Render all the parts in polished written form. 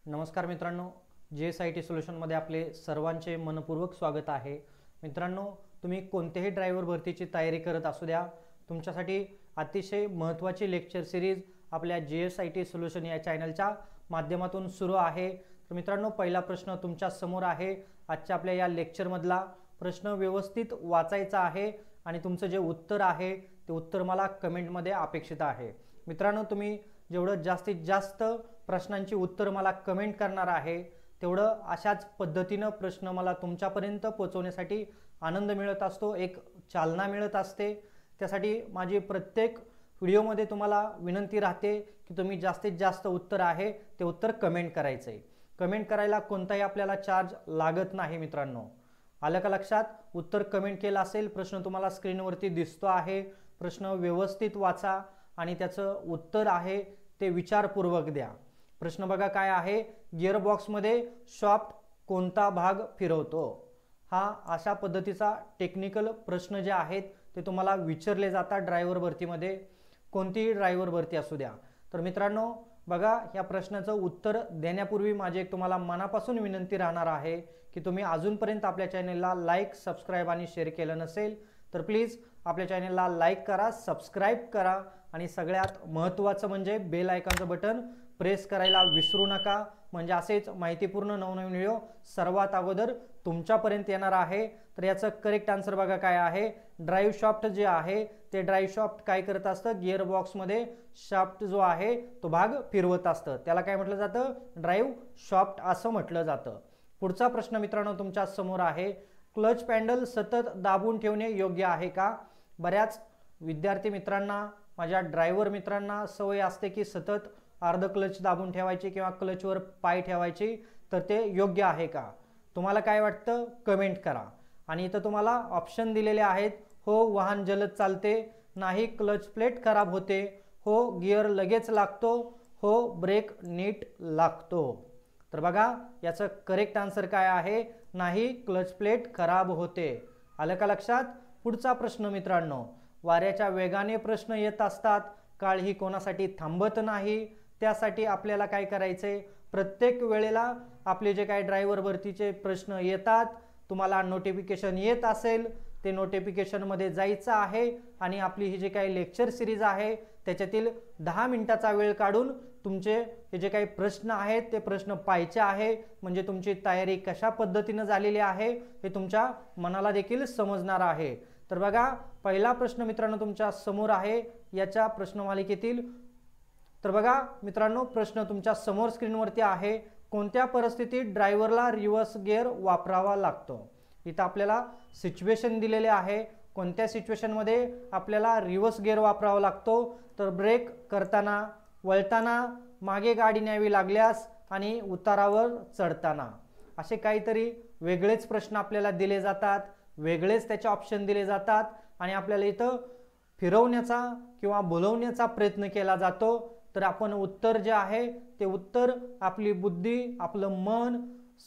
नमस्कार मित्रांनो, JSIT सोल्युशनमध्ये आपले सर्वांचे मनपूर्वक स्वागत आहे। मित्रांनो, तुम्ही कोणत्याही ड्रायव्हर भरतीची तयारी करत असू द्या, तुमच्यासाठी अतिशय महत्त्वाची लेक्चर सिरीज आपल्या JSIT सोल्युशन या चॅनलच्या माध्यमातून सुरू आहे। तर मित्रांनो, पहिला प्रश्न तुमच्या समोर आहे। आजच्या आपल्या या लेक्चरमधला प्रश्न व्यवस्थित वाचायचा आहे आणि तुमचं जे उत्तर आहे ते उत्तर मला कमेंटमध्ये अपेक्षित आहे। मित्रांनो, तुम्ही जेवढं जास्तीत जास्त प्रश्नांची उत्तर मला कमेंट करणार आहे तेवढं अशाच पद्धतीने प्रश्न मला तुमच्यापर्यंत पोहोचवण्यासाठी आनंद मिळत असतो, एक चालना मिळत असते। त्यासाठी माझी प्रत्येक व्हिडिओमध्ये तुम्हाला विनंती राहते की तुम्ही जास्तीत जास्त उत्तर आहे ते उत्तर कमेंट करायचे। कमेंट करायला कोणताही आपल्याला चार्ज लागत नाही। मित्रांनो, आलं का लक्षात? उत्तर कमेंट केलं असेल, प्रश्न तुम्हाला स्क्रीनवरती दिसतो आहे, प्रश्न व्यवस्थित वाचा आणि त्याचं उत्तर आहे ते विचारपूर्वक द्या। प्रश्न बघा काय आहे, गिअरबॉक्समध्ये शाफ्ट कोणता भाग फिरवतो? हा अशा पद्धतीचा टेक्निकल प्रश्न जे आहेत ते तुम्हाला विचारले जातात ड्रायव्हर भरतीमध्ये, कोणतीही ड्रायव्हर भरती असू द्या। तर मित्रांनो बघा, या प्रश्नाचं उत्तर देण्यापूर्वी माझी एक तुम्हाला मनापासून विनंती राहणार आहे की तुम्ही अजूनपर्यंत आपल्या चॅनलला लाईक, सबस्क्राईब आणि शेअर केलं नसेल तर प्लीज आपल्या चॅनलला लाईक करा, सबस्क्राईब करा आणि सगळ्यात महत्त्वाचं म्हणजे बेल आयकॉनचं बटन प्रेस करायला विसरू नका, म्हणजे असेच माहितीपूर्ण नवनवीन व्हिडिओ सर्वात अगोदर तुमच्यापर्यंत येणार आहे। तर याचं करेक्ट आन्सर बघा काय आहे, ड्राईव्ह शाफ्ट जे आहे ते ड्राईव्ह शाफ्ट काय करत असतं, गिअरबॉक्समध्ये शाफ्ट जो आहे तो भाग फिरवत असतं, त्याला काय म्हटलं जातं, ड्राईव्ह शाफ्ट असं म्हटलं जातं। पुढचा प्रश्न मित्रांनो तुमच्या समोर आहे, क्लच पॅडल सतत दाबून ठेवणे योग्य आहे का? बऱ्याच विद्यार्थी मित्रांना, माझ्या ड्रायव्हर मित्रांना सवय असते की सतत अर्ध क्लच दाबून ठेवायची किंवा क्लचवर पाय ठेवायची, तर ते योग्य आहे का? तुम्हाला काय वाटतं कमेंट करा। आणि इथं तुम्हाला ऑप्शन दिलेले आहेत, हो वाहन जलद चालते, नाही क्लच प्लेट खराब होते, हो गिअर लगेच लागतो, हो ब्रेक नीट लागतो। तर बघा याचं करेक्ट आन्सर काय आहे, नाही क्लच प्लेट खराब होते। आलं का लक्षात? पुढचा प्रश्न मित्रांनो, वाऱ्याच्या वेगाने प्रश्न येत असतात, काळ ही कोणासाठी थांबत नाही, त्यासाठी आपल्याला काय करायचे, प्रत्येक वेळेला आपले जे काही ड्रायव्हर भरतीचे प्रश्न येतात, तुम्हाला नोटिफिकेशन येत असेल ते नोटिफिकेशनमध्ये जायचं आहे आणि आपली ही जे काही लेक्चर सिरीज आहे त्याच्यातील 10 मिनिटाचा वेळ काढून तुमचे हे जे काही प्रश्न आहेत ते प्रश्न पाहायचे आहे, म्हणजे तुमची तयारी कशा पद्धतीने झालेली आहे हे तुमच्या मनाला देखील समजणार आहे। तर बघा पहिला प्रश्न मित्रांनो तुमच्या समोर आहे याच्या प्रश्नमालिकेतील। तर बघा मित्रांनो, प्रश्न तुमच्या समोर स्क्रीनवरती आहे, कोणत्या परिस्थितीत ड्रायव्हरला रिव्हर्स गिअर वापरावा लागतो? इथं आपल्याला सिच्युएशन दिलेले आहे, कोणत्या सिच्युएशनमध्ये आपल्याला रिव्हर्स गिअर वापरावा लागतो, तर ब्रेक करताना, वळताना, मागे गाडी न्यावी लागल्यास आणि उतारावर चढताना। असे काहीतरी वेगळेच प्रश्न आपल्याला दिले जातात, वेगळेच त्याचे ऑप्शन दिले जातात आणि आपल्याला इथं फिरवण्याचा किंवा बोलवण्याचा प्रयत्न केला जातो। तर आपण उत्तर जे आहे ते उत्तर आपली बुद्धी, आपलं मन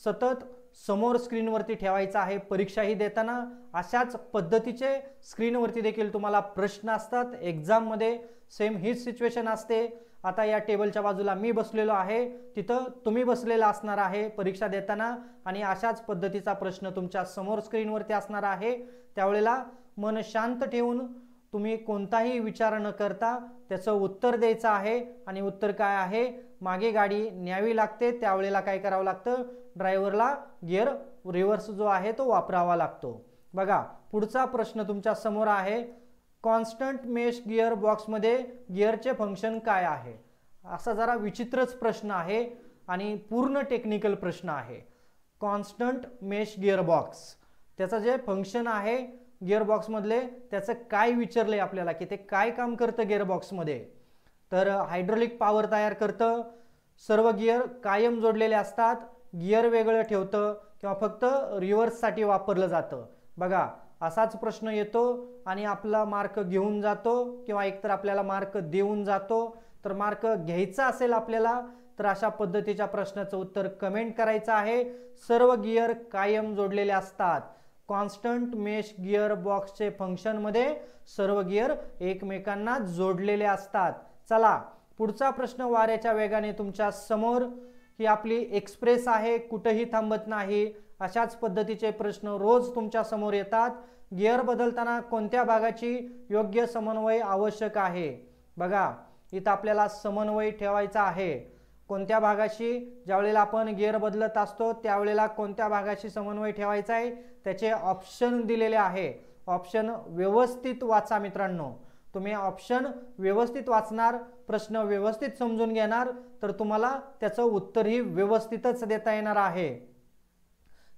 सतत समोर स्क्रीनवरती ठेवायचं आहे। परीक्षाही देताना अशाच पद्धतीचे स्क्रीनवरती देखील तुम्हाला प्रश्न असतात, एक्झाममध्ये सेम हीच सिच्युएशन असते। आता या टेबलच्या बाजूला मी बसलेलो आहे, तिथं तुम्ही बसलेला असणार आहे परीक्षा देताना आणि अशाच पद्धतीचा प्रश्न तुमच्या समोर स्क्रीनवरती असणार आहे। त्यावेळेला मन शांत ठेवून तुम्ही कोणताही विचार न करता त्याचं उत्तर द्यायचं आहे आणि उत्तर काय आहे, मागे गाडी न्यावी लागते, त्यावेळेला काय करावं लागतं, ड्रायव्हरला गिअर रिव्हर्स जो आहे तो वापरावा लागतो। बघा पुढचा प्रश्न तुमच्या समोर आहे, कॉन्स्टंट मेश गिअर बॉक्समध्ये गिअरचे फंक्शन काय आहे? असा जरा विचित्रच प्रश्न आहे आणि पूर्ण टेक्निकल प्रश्न आहे। कॉन्स्टंट मेश गिअर बॉक्स, त्याचं जे फंक्शन आहे गिअरबॉक्स मधले त्याचं काय विचारलंय आपल्याला की ते काय काम करतं गिअरबॉक्समध्ये, तर हायड्रोलिक पॉवर तयार करतं, सर्व गिअर कायम जोडलेले असतात, गिअर वेगळं ठेवतं किंवा फक्त रिव्हर्ससाठी वापरलं जातं। बघा असाच प्रश्न येतो आणि आपला मार्क घेऊन जातो किंवा एकतर आपल्याला मार्क देऊन जातो। तर मार्क घ्यायचा असेल आपल्याला तर अशा पद्धतीच्या प्रश्नाचं उत्तर कमेंट करायचं आहे, सर्व गिअर कायम जोडलेले असतात। कॉन्स्टंट मेश गिअर बॉक्सचे फंक्शन मध्ये सर्व गिअर एकमेकांना जोडलेले असतात। चला पुढचा प्रश्न वाऱ्याच्या वेगाने तुमच्या समोर ही आपली एक्सप्रेस आहे, कुठेही थांबत नाही. अशाच पद्धतीचे प्रश्न रोज तुमच्या समोर येतात. गिअर बदलताना कोणत्या भागाची योग्य समन्वय आवश्यक आहे? बघा इथं आपल्याला समन्वय ठेवायचा आहे. कोणत्या भागाशी ज्यावेळेला आपण गिअर बदलत असतो त्यावेळेला कोणत्या भागाशी समन्वय ठेवायचा आहे त्याचे ऑप्शन दिलेले आहे. ऑप्शन व्यवस्थित वाचा मित्रांनो. तुम्ही ऑप्शन व्यवस्थित वाचणार, प्रश्न व्यवस्थित समजून घेणार तर तुम्हाला त्याचं उत्तरही व्यवस्थितच देता येणार आहे.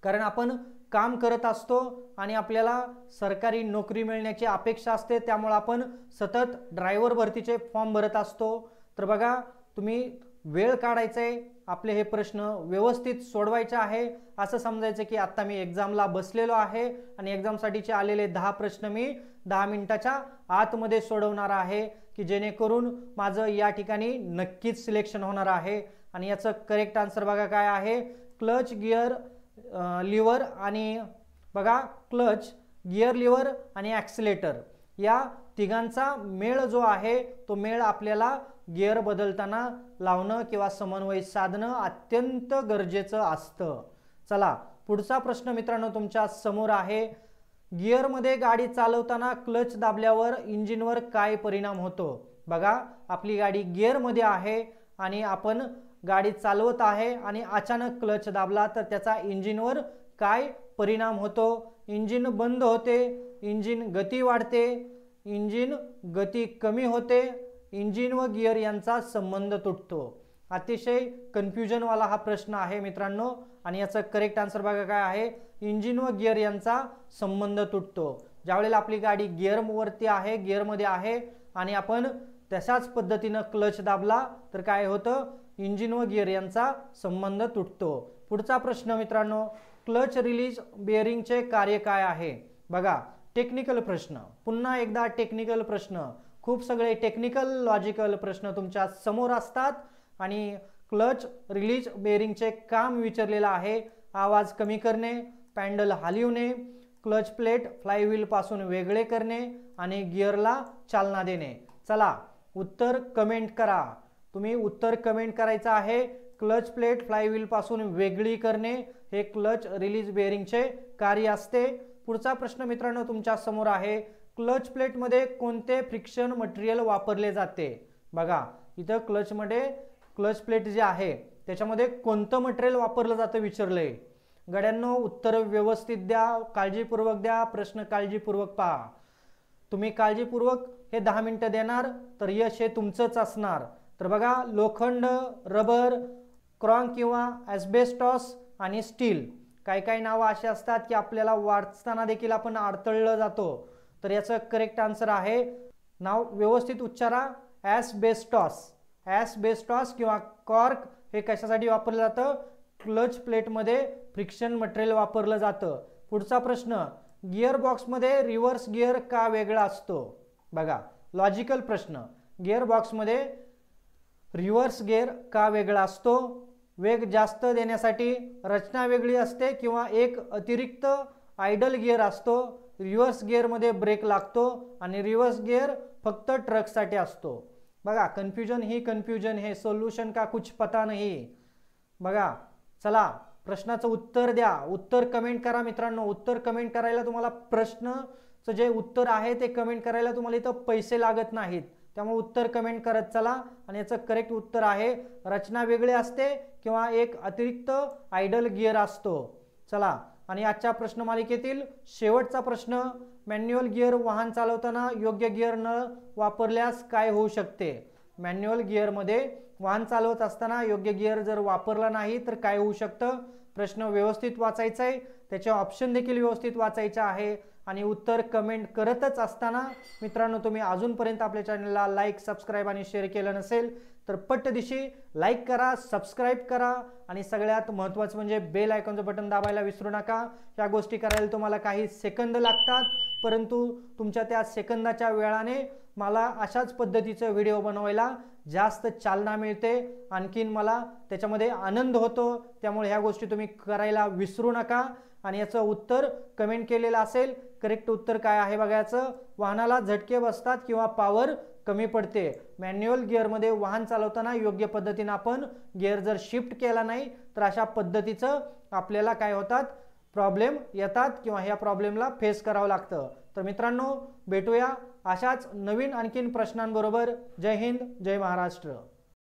कारण आपण काम करत असतो आणि आपल्याला सरकारी नोकरी मिळण्याची अपेक्षा असते, त्यामुळे आपण सतत ड्रायव्हर भरतीचे फॉर्म भरत असतो. तर बघा तुम्ही वेळ काढायचा आहे, आपले हे प्रश्न व्यवस्थित सोडवायचे आहे. असं समजायचं की आता मी एक्झामला बसलेलो आहे आणि एक्झामसाठीचे आलेले 10 प्रश्न मी 10 मिनिटाच्या आतमध्ये सोडवणार आहे, की जेणेकरून माझं या ठिकाणी नक्कीच सिलेक्शन होणार आहे. आणि याचं करेक्ट आन्सर बघा काय आहे, क्लच, गिअर, लिव्हर आणि बघा क्लच, गिअर, लिव्हर आणि ॲक्सिलेटर या तिघांचा मेळ जो आहे तो मेळ आपल्याला गिअर बदलताना लावणं किंवा समन्वय साधणं अत्यंत गरजेचं असतं. चला पुढचा प्रश्न मित्रांनो तुमच्या समोर आहे. गिअरमध्ये गाडी चालवताना क्लच दाबल्यावर इंजिनवर काय परिणाम होतो? बघा आपली गाडी गिअरमध्ये आहे आणि आपण गाडी चालवत आहे आणि अचानक क्लच दाबला तर त्याचा इंजिनवर काय परिणाम होतो? इंजिन बंद होते, इंजिन गती वाढते, इंजिन गती कमी होते, इंजिन व गिअर यांचा संबंध तुटतो. अतिशय कन्फ्युजनवाला हा प्रश्न आहे मित्रांनो आणि याचं करेक्ट आन्सर बघा काय आहे, इंजिन व गिअर यांचा संबंध तुटतो. ज्यावेळेला आपली गाडी गिअरवरती आहे, गिअरमध्ये आहे आणि आपण तशाच पद्धतीनं क्लच दाबला तर काय होतं, इंजिन व गिअर यांचा संबंध तुटतो. पुढचा प्रश्न मित्रांनो, क्लच रिलीज बेअरिंगचे कार्य काय आहे? बघा टेक्निकल प्रश्न, पुन्हा एकदा टेक्निकल प्रश्न. खूप सगळे टेक्निकल लॉजिकल प्रश्न तुमच्या समोर असतात आणि क्लच रिलीज बेअरिंगचे काम विचारलेलं आहे. आवाज कमी करणे, पॅन्डल हलविणे, क्लच प्लेट फ्लायव्हील पासून वेगळे करणे आणि गिअरला चालना देणे. चला उत्तर कमेंट करा. तुम्ही उत्तर कमेंट करायचं आहे. क्लच प्लेट फ्लायव्हील पासून वेगळी करणे हे क्लच रिलीज बेअरिंगचे कार्य असते. पुढचा प्रश्न मित्रांनो तुमच्या समोर आहे, क्लच प्लेटमध्ये कोणते फ्रिक्शन मटेरियल वापरले जाते? बघा इथं क्लचमध्ये क्लच प्लेट जे आहे त्याच्यामध्ये कोणतं मटेरियल वापरलं जातं विचारलंय. गड्यांनो उत्तर व्यवस्थित द्या, काळजीपूर्वक द्या, प्रश्न काळजीपूर्वक पहा. तुम्ही काळजीपूर्वक हे 10 मिनिटं देणार तर यश हे तुमचंच असणार. तर बघा लोखंड, रबर, क्रॉंग किंवा ॲस्बेस्टॉस आणि स्टील, काही काही नावं अशी असतात की आपल्याला वाचताना देखील आपण अडथळलं जातो. तर याचं करेक्ट आन्सर आहे, नाव व्यवस्थित उच्चारा, ॲस्बेस्टॉस. ॲस्बेस्टॉस किंवा कॉर्क हे कशासाठी वापरलं जातं? क्लच प्लेटमध्ये फ्रिक्शन मटेरियल वापरलं जातं. पुढचा प्रश्न, गिअर बॉक्समध्ये रिव्हर्स गिअर का वेगळा असतो? बघा लॉजिकल प्रश्न, गिअर बॉक्समध्ये रिव्हर्स गिअर का वेगळा असतो? वेग जास्त देण्यासाठी रचना वेगळी असते किंवा एक अतिरिक्त आयडल गिअर असतो. रिव्हर्स गिअरमध्ये ब्रेक लागतो आणि रिव्हर्स गिअर फक्त ट्रकसाठी असतो. बघा कन्फ्युजन ही कन्फ्युजन है, सोल्यूशन का कुछ पता नहीं. बघा चला प्रश्नाचं उत्तर द्या. उत्तर कमेंट करा मित्रांनो. उत्तर कमेंट करायला तुम्हाला प्रश्नाचं जे उत्तर आहे ते कमेंट करायला तुम्हाला इथं पैसे लागत नाहीत. त्यामुळे उत्तर कमेंट करत चला. आणि याचं करेक्ट उत्तर आहे, रचना वेगळी असते किंवा एक अतिरिक्त आयडल गिअर असतो. चला आणि आजच्या प्रश्नमालिकेतील शेवटचा प्रश्न, मॅन्युअल गिअर वाहन चालवताना योग्य गिअर न वापरल्यास काय होऊ शकते? मॅन्युअल गिअरमध्ये वाहन चालवत असताना योग्य गिअर जर वापरला नाही तर काय होऊ शकतं? प्रश्न व्यवस्थित वाचायचा आहे, त्याचे ऑप्शन देखील व्यवस्थित वाचायचे आहे आणि उत्तर कमेंट करतच असताना मित्रांनो तुम्ही अजूनपर्यंत आपल्या चॅनलला लाईक, सबस्क्राईब आणि शेअर केलं नसेल तर पटदिशी लाईक करा, सबस्क्राईब करा आणि सगळ्यात महत्त्वाचं म्हणजे बेल आयकॉनचं बटन दाबायला विसरू नका. या गोष्टी करायला तुम्हाला काही सेकंद लागतात, परंतु तुमच्या त्या सेकंदाच्या वेळाने मला अशाच पद्धतीचं व्हिडिओ बनवायला जास्त चालना मिळते, आणखीन मला त्याच्यामध्ये आनंद होतो. त्यामुळे ह्या गोष्टी तुम्ही करायला विसरू नका. आणि याचं उत्तर कमेंट केलेलं असेल. करेक्ट उत्तर काय आहे बघायचं, वाहनाला झटके बसतात किंवा पॉवर कमी पडते। मॅन्युअल गिअरमध्ये वाहन चालवताना योग्य पद्धतीने आपण गिअर जर शिफ्ट केला नाही तर अशा पद्धतीचं आपल्याला काय होतात, प्रॉब्लेम येतात किंवा ह्या प्रॉब्लेमला फेस करावं लागतं। तर मित्रांनो, भेटूया अशाच नवीन आणखीन प्रश्नांबरोबर। जय हिंद, जय महाराष्ट्र।